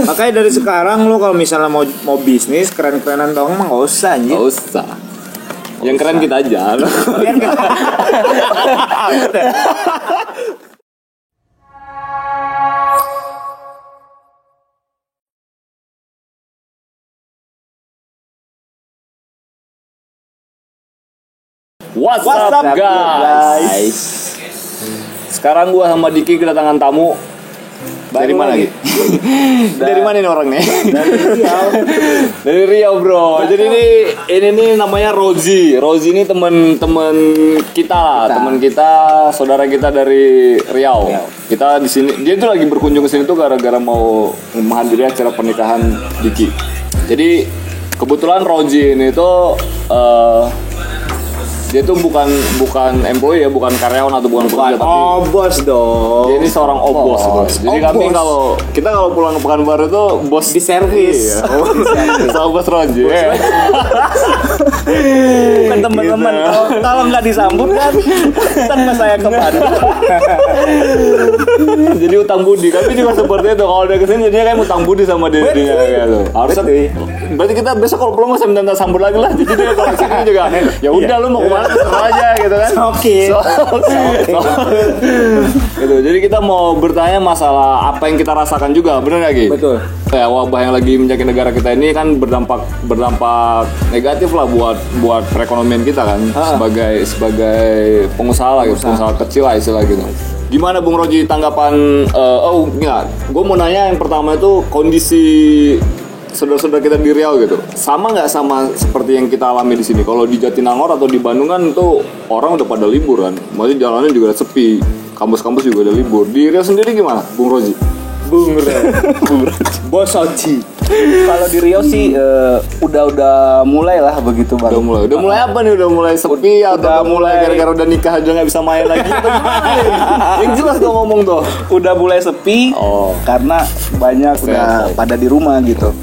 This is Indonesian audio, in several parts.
Makanya dari sekarang lo kalau misalnya mau bisnis keren-kerenan doang mah nggak usah anjir. Nggak usah. Yang keren kita aja. What's up guys? Sekarang gua sama Diki kedatangan tamu. Dari mana lagi? Dari mana ini orangnya? Dari Riau. Dari Riau, bro. Jadi ini nih namanya Rozi. Rozi ini teman-teman kita lah, teman kita, saudara kita dari Riau. Kita di sini, dia tuh lagi berkunjung ke sini tuh gara-gara mau menghadiri acara pernikahan Diki. Jadi kebetulan Rozi ini tuh dia tuh bukan employee ya, bukan karyawan atau bukan pekerja, tapi bos dong. dia ini seorang bos. Jadi kami kalau pulang ke Pekanbaru itu bos di servis. Iya. Sama bos Roji. Bukan teman-teman. Kalau nggak disambut kan tanpa saya ke Bandung. Jadi utang budi. Kami juga seperti itu. Kalau udah kesini jadinya kayak utang budi sama dirinya gitu. Harusnya. Berarti kita besok kalau pulang masih minta sambut lagi lah. Jadi dia kalau kesini juga ya udah lu mau kemana terserah aja gitu kan. Oke. Gitu. Jadi kita mau bertanya masalah apa yang kita rasakan juga, benar nggak Gi? Betul. Ya, wabah yang lagi menjangkit negara kita ini kan berdampak negatif lah buat perekonomian kita kan, sebagai pengusaha lah, gitu, pengusaha kecil lah istilah gitu. Gimana Bung Roji tanggapan? Gue mau nanya yang pertama itu kondisi saudara-saudara kita di Riau gitu, sama nggak sama seperti yang kita alami di sini? Kalau di Jatinangor atau di Bandung kan tuh orang udah pada libur kan, maksudnya jalannya juga sepi, kampus-kampus juga udah libur. Di Riau sendiri gimana, Bung Roji? Bung Bos Oji. Kalau di Riau sih udah mulai lah begitu Bang. Udah mulai apa nih? Udah mulai sepi atau udah mulai gara-gara udah nikah aja nggak bisa main lagi? Atau gimana nih? Yang jelas dong ngomong tuh. Udah mulai sepi karena banyak udah pada di rumah gitu.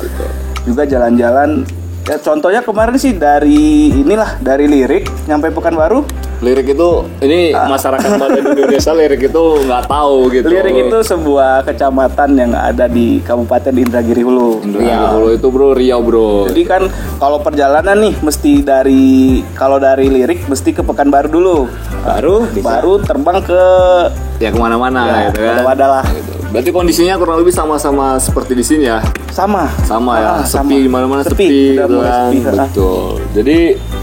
Juga jalan-jalan. Ya contohnya kemarin sih dari Lirik nyampe Pekanbaru. Lirik itu ini masyarakat pada di Indonesia Lirik itu nggak tahu gitu. Lirik itu sebuah kecamatan yang ada di Kabupaten Indragiri Hulu. Hulu itu bro, Riau bro. Jadi kan kalau perjalanan nih mesti dari Lirik mesti ke Pekanbaru dulu. Baru terbang ke ya kemana-mana gitu kan. Ada lah. Gitu. Berarti kondisinya kurang lebih sama-sama seperti di sini ya. Sama ya. Sepi di mana-mana sepi gitu kan. Betul.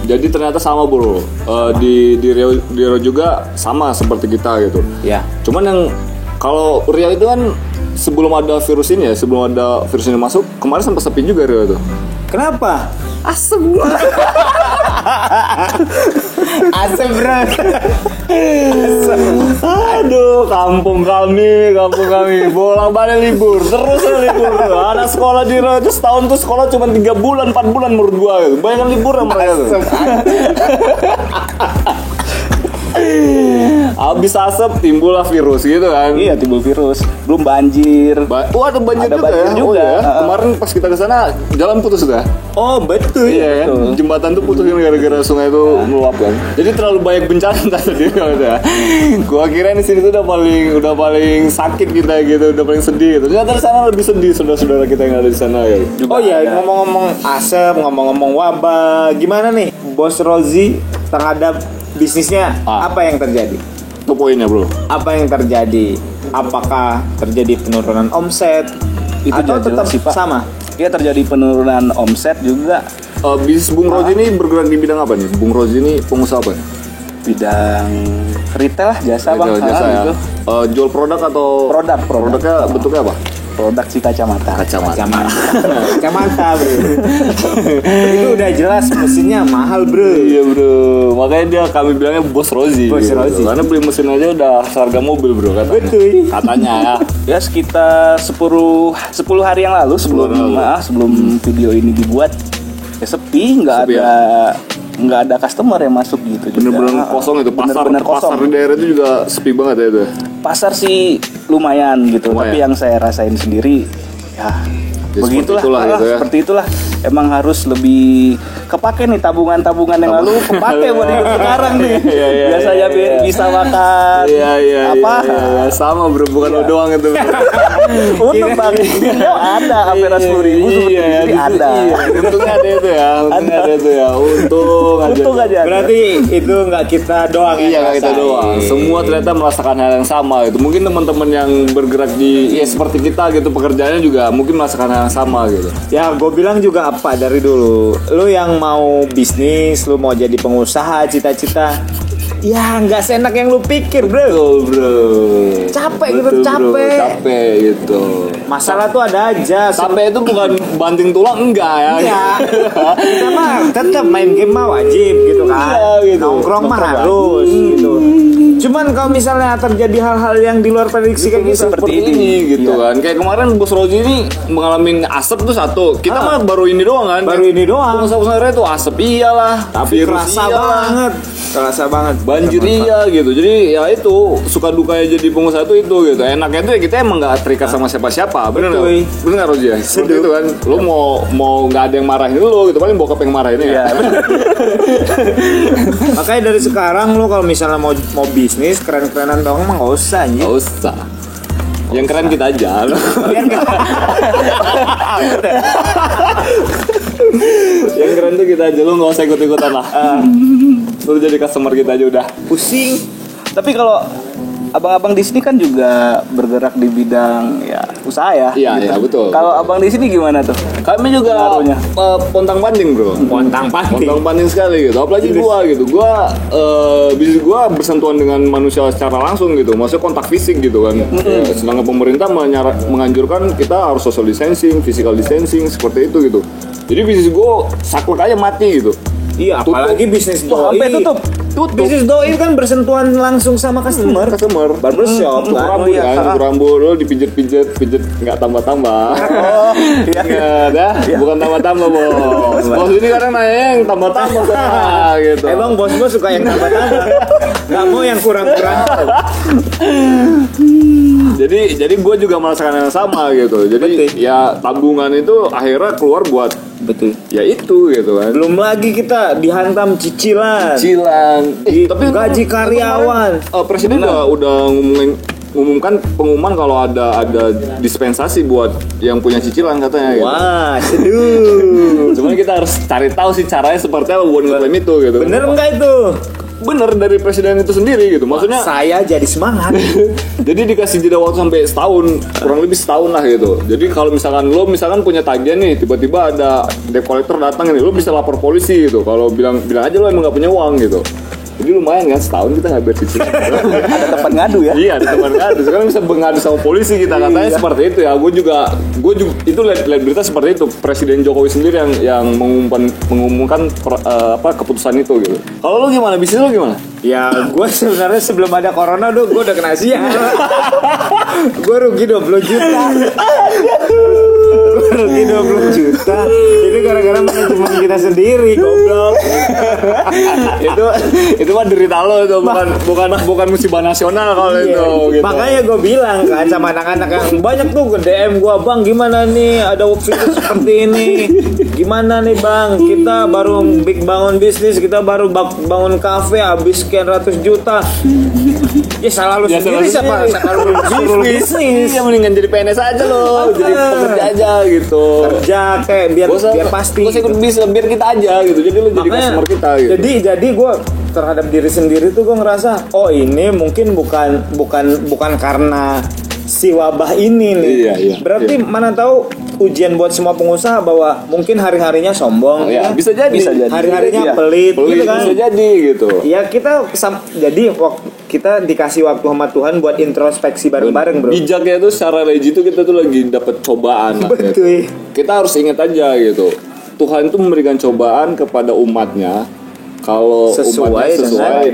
Jadi ternyata sama bro. Di Riau juga sama seperti kita gitu. Ya. Cuman yang kalau Riau itu kan sebelum ada virus ini masuk, kemarin sempat sepi juga Riau itu. Kenapa? Asem. Asem bro. Aduh, kampung kami bolak-balik libur terus libur. Anak sekolah di Riau itu setahun tuh sekolah cuma 3 bulan 4 bulan menurut gua gitu. Banyak libur yang mereka tuh. Habis asap timbullah virus gitu kan. Iya, timbul virus. Belum banjir. Ada banjir juga. Juga. Ya. Kemarin pas kita ke sana jalan putus sudah. Oh betul. Iya kan. Jembatan tuh putus gara-gara sungai itu meluap kan. Jadi terlalu banyak bencana tadi ya. Gua kira di sini tuh udah paling sakit kita gitu, udah paling sedih gitu. Ternyata di sana lebih sedih saudara-saudara kita yang ada di sana ya. Ngomong-ngomong asap, ngomong-ngomong wabah, gimana nih Bos Rozi terhadap bisnisnya? Apa yang terjadi? Itu poinnya bro. Apa yang terjadi? Apakah terjadi penurunan omset? Itu atau tetap sih, Pak. sama? Iya, terjadi penurunan omset juga. Bisnis Bung Rozi ini bergerak di bidang apa nih? Bung Rozi ini pengusaha apa nih? Bidang retail lah, jasa bang. Jasa ya. Gitu. Jual produk atau produknya bentuknya apa? Produk si kacamata. Kacamata bro. Itu udah jelas mesinnya mahal bro. Iya bro. Makanya kami bilangnya Bos Rozi. Rozi. Karena beli mesin aja udah seharga mobil bro katanya. Betul. Katanya ya. Ya sekitar 10 hari yang lalu sebelum video ini dibuat ya sepi, nggak ada customer yang masuk gitu. Bener-bener kosong itu pasar. Pasar di daerah itu juga sepi banget ya itu. Pasar sih lumayan gitu, tapi yang saya rasain sendiri ya begitulah gitu ya. Seperti itulah. Emang harus lebih kepake nih tabungan yang lalu kepake buat hidup sekarang nih. Biasanya bisa makan apa? Sama bro, bukan lo doang itu. Untung bang, ada kamera 10.000 jadi ada. Untungnya ada itu ya, untung aja. Berarti itu nggak kita doang ya? Iya, nggak kita doang. Semua ternyata merasakan hal yang sama gitu. Mungkin teman-teman yang bergerak di seperti kita gitu, pekerjaannya juga mungkin merasakan hal yang sama gitu. Ya, gue bilang juga apa dari dulu. Lu yang mau bisnis, lu mau jadi pengusaha, cita-cita, ya nggak seenak yang lu pikir, bro. Capek gitu, capek gitu. Masalah tuh ada aja. Capek itu bukan banting tulang, enggak ya. Iya. Kita mah tetap main game mah wajib gitu kan. Iya, gitu. Nongkrong mah harus gitu. Cuman kalau misalnya terjadi hal-hal yang di luar prediksi kayak gitu, seperti ini gitu kan. Kayak kemarin Bos Rozi ini mengalami asap tuh satu. Kita mah baru ini doang kan. Pengusaha-pengusaha itu asap iyalah. Tapi kerasa banget. Banjir iya gitu. Jadi ya itu suka dukanya jadi pengusaha itu gitu. Enaknya itu ya kita emang nggak terikat sama siapa-siapa. Bener nggak Rozi ya? Seperti itu kan. Lo mau nggak ada yang marahin lo gitu. Paling bokap yang marahin ya. Makanya dari sekarang lo kalau misalnya mau bisnis keren-kerenan doang mah nggak usah. Nggak usah. Yang keren kita aja. Yang keren tuh kita aja. Lo nggak usah ikut-ikutan lah. Lo jadi customer kita aja udah. Pusing. Tapi kalau abang-abang di sini kan juga bergerak di bidang ya usaha ya. Iya, gitu. Iya betul. Kalau abang di sini gimana tuh? Kami juga pontang-panting bro. Pontang-panting sekali gitu. Apalagi gua gitu. Bisnis gua bersentuhan dengan manusia secara langsung gitu. Maksudnya kontak fisik gitu kan. Sedangkan pemerintah menganjurkan kita harus social distancing, physical distancing seperti itu gitu. Jadi bisnis gua saklek aja mati gitu. Iya, apalagi bisnis doi. Sampai tutup. Bisnis doi kan bersentuhan langsung sama customer. Barbershop, cukur rambut lo dipijit nggak tambah-tambah. Oh, iya. Bukan tambah-tambah bos. Bos ini kadang nanya yang tambah-tambah gitu. Emang bos suka yang tambah-tambah. Nggak mau yang kurang-kurang. Jadi gue juga merasakan yang sama gitu. Jadi ya tabungan itu akhirnya keluar buat ya itu gitu kan. Belum lagi kita dihantam cicilan. Tapi gaji karyawan. Presiden udah ngumumkan pengumuman kalau ada dispensasi buat yang punya cicilan katanya gitu. Wah, seduh. Cuman kita harus cari tahu sih caranya seperti apa buat ngeklaim itu gitu. Bener enggak itu? Bener dari presiden itu sendiri gitu. Maksudnya saya jadi semangat. Jadi dikasih jeda waktu sampai setahun, kurang lebih setahun lah gitu. Jadi kalau misalkan punya tagihan nih, tiba-tiba ada debt collector datang nih, lo bisa lapor polisi gitu. Kalau bilang aja lo emang nggak punya uang gitu. Jadi lumayan kan, setahun kita nggak bercicil. Ada tempat ngadu ya? Iya, ada tempat ngadu. Sekarang bisa mengadu sama polisi kita, katanya seperti itu ya. Gue juga itu lihat berita seperti itu. Presiden Jokowi sendiri yang mengumumkan keputusan itu gitu. Kalau lu gimana? Bisnis lu gimana? Ya, gue sebenarnya sebelum ada corona gue udah kena sial. Gue rugi 20 juta. Rugi 20 juta. Itu gara-gara manajemen kita sendiri, goblok. itu mah derita lo itu, bukan musibah nasional kalau itu gitu. Makanya gue bilang kan sama anak-anak yang banyak tuh ke DM gue, "Bang, gimana nih ada virus seperti ini? Gimana nih, Bang? Kita baru bangun bisnis, kita baru bangun kafe habis sekian ratus juta." Ya salah lu sendiri siapa kalau lu suruh bisnis. Ya mendingan jadi PNS aja lo, jadi pekerja aja gitu. Kerja kayak biar pasti. Gue ikut bisnis biar kita aja gitu. Jadi lu jadi customer kita gitu. Jadi gue terhadap diri sendiri tuh gue ngerasa, oh ini mungkin bukan karena si wabah ini nih. Iya, berarti mana tahu ujian buat semua pengusaha bahwa mungkin hari-harinya sombong, ya, bisa jadi. Hari-harinya pelit gitu kan. Bisa jadi gitu. Ya jadi kita dikasih waktu sama Tuhan buat introspeksi bareng-bareng, bro. Bijaknya tuh secara religi itu kita tuh lagi dapat cobaan lah. Betul. Kita harus ingat aja gitu. Tuhan tuh memberikan cobaan kepada umatnya kalau sesuai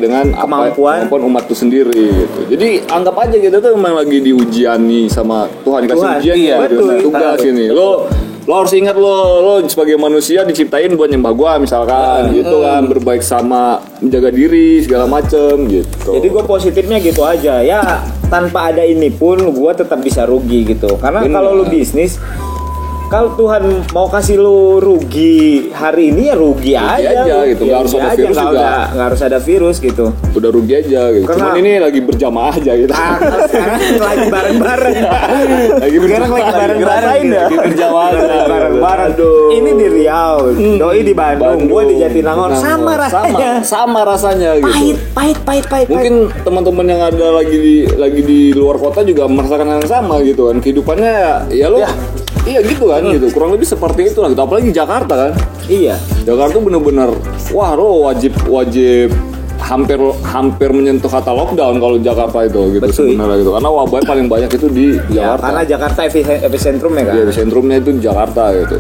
dengan kemampuan umat itu sendiri gitu. Jadi anggap aja kita tuh memang lagi diujian nih sama Tuhan, dikasih ujian ya, tugas ini. Lo harus ingat lo sebagai manusia diciptain buat nyembah gua misalkan gitu kan, berbaik sama, menjaga diri segala macem gitu. Jadi gua positifnya gitu aja ya, tanpa ada ini pun gua tetap bisa rugi gitu. Karena kalau lo bisnis kalau Tuhan mau kasih lu rugi hari ini ya rugi aja gitu. Nggak harus ada virus juga. Nggak harus ada virus gitu. Udah rugi aja gitu. Karena- Cuman ini lagi berjamaah aja gitu. Sekarang lagi bareng-bareng. Lagi Sekarang lagi bareng-bareng ya. Lagi berjamaah aja. Bareng-bareng. Ini di Riau, Doi di Bandung, gua di Jatinangor. Sama rasanya. Sama rasanya gitu. Pahit. Mungkin teman-teman yang ada lagi di luar kota juga merasakan hal yang sama gitu kan. Kehidupannya ya lo iya gitu kan gitu. Kurang lebih seperti itu lah gitu. Apalagi Jakarta kan. Iya. Jakarta bener-bener wah lo wajib hampir menyentuh kata lockdown kalau Jakarta itu gitu. Betul. Sebenarnya gitu. Karena wabahnya paling banyak itu di Ya, Jakarta. karena Jakarta epicentrum ya kan. Di epicentrumnya itu di Jakarta gitu.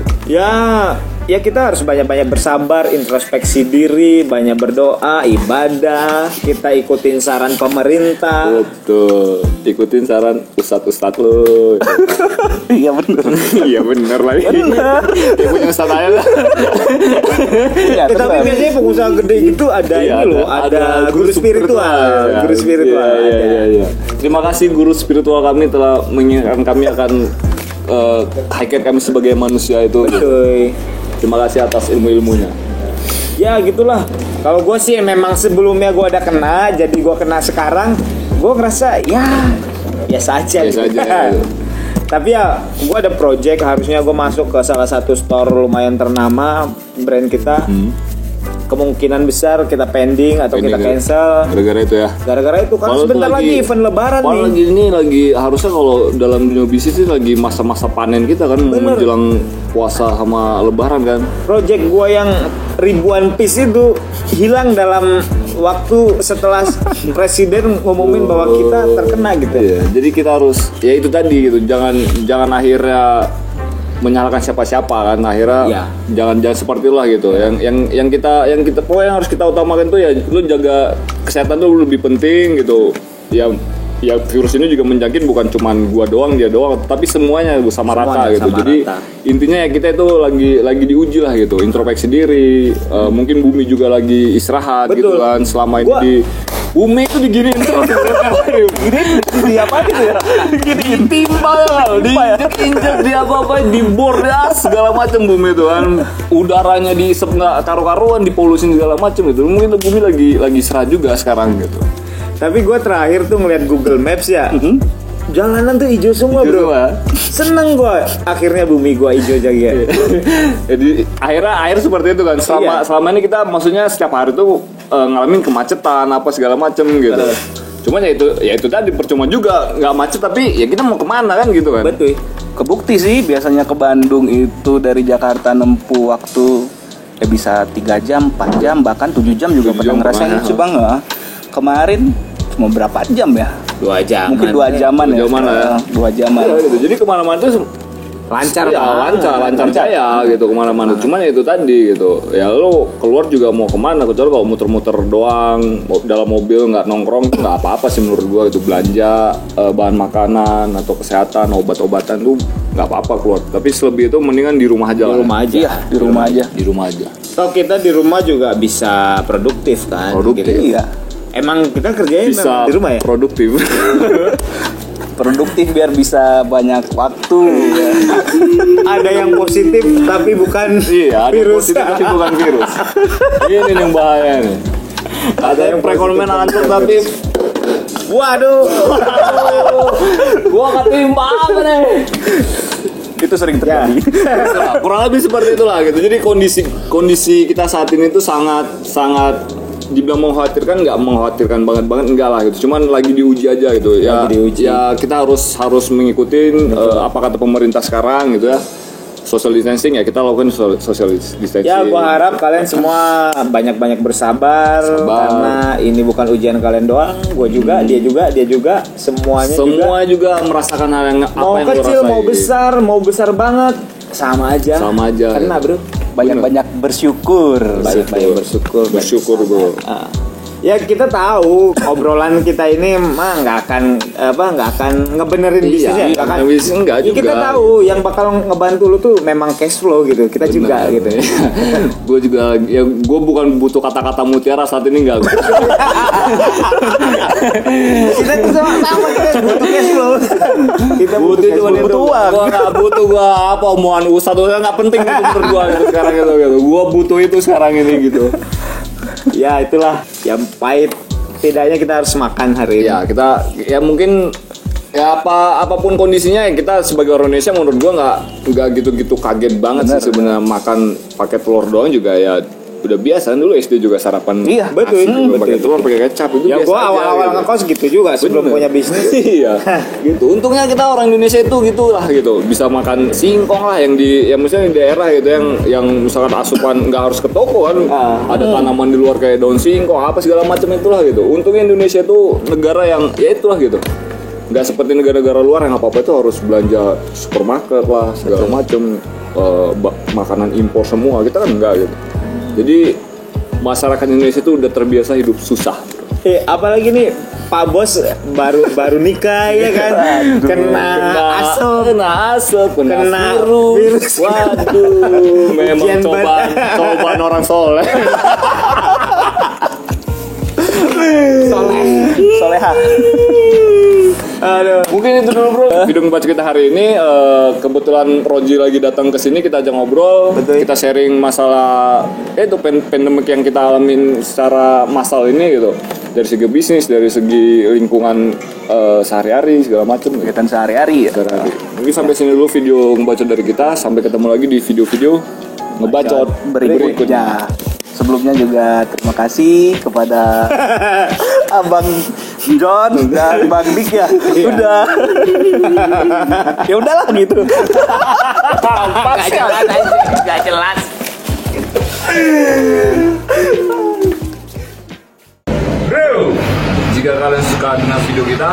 Ya kita harus banyak-banyak bersabar, introspeksi diri, banyak berdoa, ibadah, kita ikutin saran pemerintah. Betul. Ikutin saran ustadz lo. Iya bener. Iya bener lagi. Ya punya ustadz aja lah. Iya, Tapi bener. biasanya pengusaha gede gitu ada Iya, ini loh, ada guru spiritual, ya. guru spiritual. Iya. Terima kasih guru spiritual kami telah mengingatkan kami akan hakikat kami sebagai manusia itu. Cuy. Terima kasih atas ilmu-ilmunya. Ya gitulah. Kalau gue sih memang sebelumnya gue ada kena, jadi gue kena sekarang, gue ngerasa ya saja. Biasa aja, gitu. Tapi ya gue ada project, harusnya gue masuk ke salah satu store lumayan ternama brand kita. Kemungkinan besar kita pending atau kita Pending, cancel. Gara-gara itu ya. Gara-gara itu kan Padahal sebentar tuh lagi event lebaran nih. Lagi ini lagi harusnya kalau dalam dunia bisnis ini lagi masa-masa panen kita kan Bener. menjelang puasa sama lebaran kan. Project gue yang ribuan piece itu hilang dalam waktu setelah presiden ngumumin bahwa kita terkena gitu. Iya, jadi kita harus ya itu tadi gitu. Jangan akhirnya menyalahkan siapa-siapa kan, akhirnya Iya. jangan seperti itulah gitu. Yang kita pokoknya yang harus kita utamakan tuh ya lu jaga kesehatan tuh lebih penting gitu. Ya virus ini juga menjangkit bukan cuman gua doang, dia doang, tapi semuanya sama rata Semuanya gitu. sama Jadi rata. intinya ya kita itu lagi diuji lah gitu, introspeksi diri. Mungkin bumi juga lagi istirahat gitu Betul. kan selama ini Gua- bumi itu diginiin terus. Di apa gitu ya? Timbal, diinjek di apa-apa, di bor ya segala macam bumi itu kan. Udaranya diisep nggak karu-karuan, dipolusin segala macam gitu. Mungkin tuh bumi lagi serah juga sekarang gitu. Tapi gue terakhir tuh ngeliat Google Maps ya. Jalanan tuh hijau semua Hijau bro. semua. Seneng gue. Akhirnya bumi gue hijau aja. Jadi akhir seperti itu kan. Selama ini kita maksudnya setiap hari tuh ngalamin kemacetan apa segala macam gitu. Cuman ya itu tadi percuma juga nggak macet tapi ya kita mau kemana kan gitu kan. Betul. Kebukti sih biasanya ke Bandung itu dari Jakarta nempuh waktu bisa 3 jam, 4 jam, bahkan 7 jam juga 7 pernah jam ngerasain pernah. itu bang. Kemarin cuma berapa jam ya? 2 jam. Mungkin 2 jaman 2 ya. jaman lah ya. 2 jaman. Ya, gitu. Jadi kemana-mana tuh Lancar ya, banget. lancar jaya gitu kemana-mana. Cuman ya itu tadi gitu. Ya lo keluar juga mau kemana? Kecuali kalau muter-muter doang dalam mobil nggak nongkrong tuh nggak apa-apa sih menurut gua itu belanja bahan makanan atau kesehatan obat-obatan tuh nggak apa-apa keluar. Tapi selebih itu mendingan di rumah aja. Di lah. rumah aja. Iya, di rumah aja. Di rumah aja. So kita di rumah juga bisa produktif kan. Produktif. Gitu. Iya. Emang kita kerjanya Bisa memang di rumah ya? produktif. Produktif biar bisa banyak waktu. Ya. Ada yang positif tapi bukan Iya, ada virus. positif tapi bukan virus. Ini yang bahaya nih. Ada yang perekonomian hancur tapi Waduh. gua ketimpa apa nih? Itu sering terjadi. Nah, kurang lebih seperti itulah gitu. Jadi kondisi kita saat ini tuh sangat dibilang mengkhawatirkan, nggak mengkhawatirkan banget enggak lah gitu. Cuman lagi diuji aja gitu. Ya, Lagi diuji. ya kita harus mengikuti apa kata pemerintah sekarang gitu ya. Social distancing ya kita lakukan social distancing. Ya, gua harap kalian semua banyak-banyak bersabar, karena ini bukan ujian kalian doang. Gua juga, dia juga, semuanya Semua juga merasakan hal yang apa mau yang lu kecil, rasain. mau besar banget, sama aja. Sama aja. Karena bro, Banyak-banyak bersyukur. banyak-banyak bersyukur. Bersyukur bro. Ah. Ya kita tahu obrolan kita ini mah nggak akan ngebenerin bisnisnya, nggak akan. Enggak Ya, juga. kita tahu yang bakal ngebantu lu tuh memang cash flow gitu. Kita juga gitu. Gue juga, ya gue bukan butuh kata-kata mutiara saat ini enggak. Kita tuh sama kita butuh cash flow. Kita Butuh cuma itu. butuh uang. Gue nggak butuh gue apa omongan ustadz nggak penting itu menurut gue gitu, sekarang gitu. Gue butuh itu sekarang ini gitu. Ya itulah yang pahit. Setidaknya kita harus makan hari ini. Ya kita ya mungkin ya apapun kondisinya ya kita sebagai orang Indonesia menurut gua nggak gitu-gitu kaget banget sih sebenarnya makan pakai telur doang juga ya udah biasa. Dulu SD juga sarapan Iya, betul. pakai telur pakai kecap itu Ya biasa gua aja, awal-awal gitu. ngekos gitu juga sebelum Bener. punya bisnis. Iya gitu. Untungnya kita orang Indonesia itu gitulah gitu bisa makan singkong lah yang misalnya di daerah gitu yang misalkan asupan nggak harus ke toko kan ada tanaman di luar kayak daun singkong apa segala macam itulah gitu. Untungnya Indonesia itu negara yang ya itulah gitu. Nggak seperti negara-negara luar yang apa-apa itu harus belanja supermarket lah segala macam makanan impor semua. Kita kan enggak gitu. Jadi masyarakat Indonesia itu udah terbiasa hidup susah. Apalagi nih Pak Bos baru nikah ya kan. Kena asap, kena virus. Waduh, memang Ujian cobaan orang soleh. Soleha. Aduh. Mungkin itu dulu bro video ngebaca kita hari ini. Kebetulan Roji lagi datang ke sini, kita ajak ngobrol. Betul. Kita sharing masalah itu pandemik yang kita alamin secara massal ini gitu. Dari segi bisnis, dari segi lingkungan sehari-hari segala macam. Kegiatan sehari-hari ya. Sehari-hari. Mungkin sampai sini dulu video ngebaca dari kita. Sampai ketemu lagi di video-video ngebacot Berikutnya. Sebelumnya juga terima kasih kepada Abang John dan Bang Dik ya. Udah. Ya udahlah gitu. Gak jelas. Bro, jika kalian suka dengan video kita,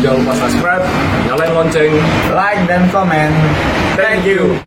jangan lupa subscribe, nyalain lonceng. Like dan komen. Thank you.